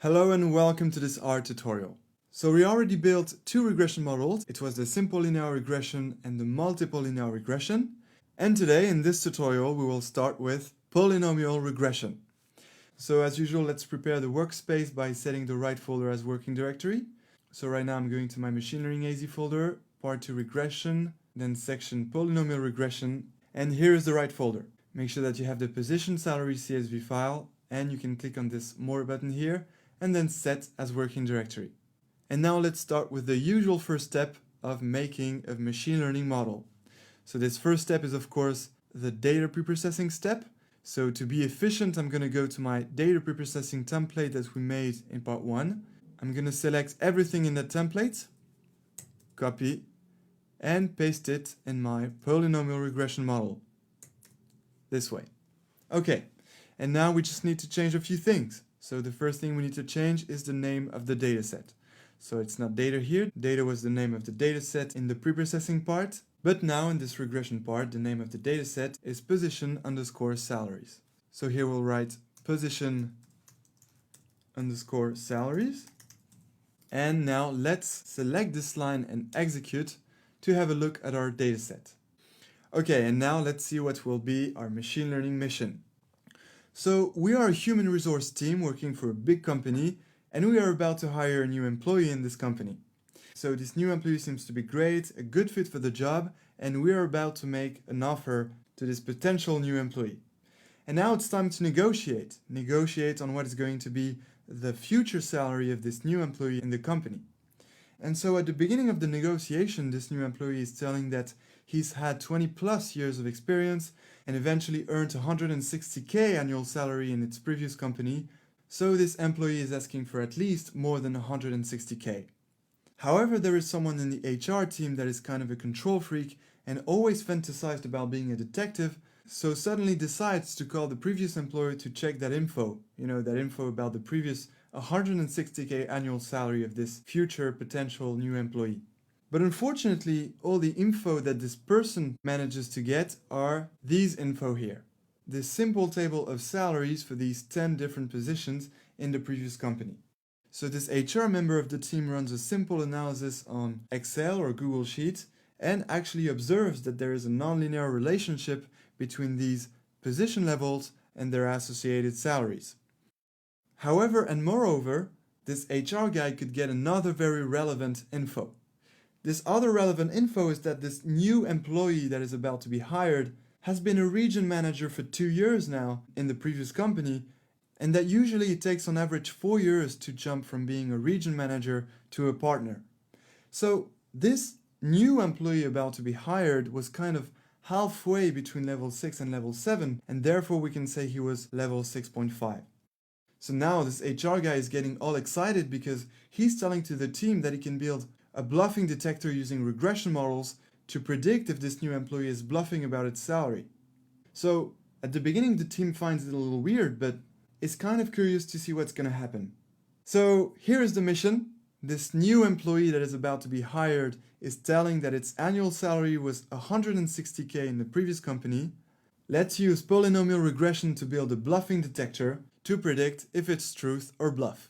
Hello and welcome to this R tutorial. So we already built two regression models. It was the simple linear regression and the multiple linear regression. And today in this tutorial we will start with polynomial regression. So as usual, let's prepare the workspace by setting the right folder as working directory. So right now I'm going to my machine learning AZ folder, part 2 regression, then section polynomial regression, and here is the right folder. Make sure that you have the position salary CSV file, and you can click on this more button here and then set as working directory. And now let's start with the usual first step of making a machine learning model. So this first step is of course the data preprocessing step. So to be efficient, I'm going to go to my data preprocessing template that we made in part 1. I'm going to select everything in that template, copy, and paste it in my polynomial regression model. This way. Okay, and now we just need to change a few things. So the first thing we need to change is the name of the dataset. So it's not data here. Data was the name of the dataset in the preprocessing part. But now in this regression part, the name of the dataset is position underscore salaries. So here we'll write position underscore salaries. And now let's select this line and execute to have a look at our dataset. Okay, and now let's see what will be our machine learning mission. So we are a human resource team working for a big company, and we are about to hire a new employee in this company. So this new employee seems to be great, a good fit for the job, and we are about to make an offer to this potential new employee. And now it's time to negotiate. Negotiate on what is going to be the future salary of this new employee in the company. And so at the beginning of the negotiation, this new employee is telling that he's had 20 plus years of experience and eventually earned 160k annual salary in its previous company. So this employee is asking for at least more than 160k. However, there is someone in the HR team that is kind of a control freak and always fantasized about being a detective, so suddenly decides to call the previous employer to check that info, that info about the previous 160k annual salary of this future potential new employee. But unfortunately, all the info that this person manages to get are these info here. This simple table of salaries for these 10 different positions in the previous company. So this HR member of the team runs a simple analysis on Excel or Google Sheets and actually observes that there is a nonlinear relationship between these position levels and their associated salaries. However, and moreover, this HR guy could get another very relevant info. This other relevant info is that this new employee that is about to be hired has been a region manager for 2 years now in the previous company, and that usually it takes on average 4 years to jump from being a region manager to a partner. So this new employee about to be hired was kind of halfway between level 6 and level 7, and therefore we can say he was level 6.5. So now this HR guy is getting all excited because he's telling to the team that he can build a bluffing detector using regression models to predict if this new employee is bluffing about its salary. So at the beginning the team finds it a little weird, but is kind of curious to see what's going to happen. So here is the mission. This new employee that is about to be hired is telling that its annual salary was 160k in the previous company. Let's use polynomial regression to build a bluffing detector to predict if it's truth or bluff.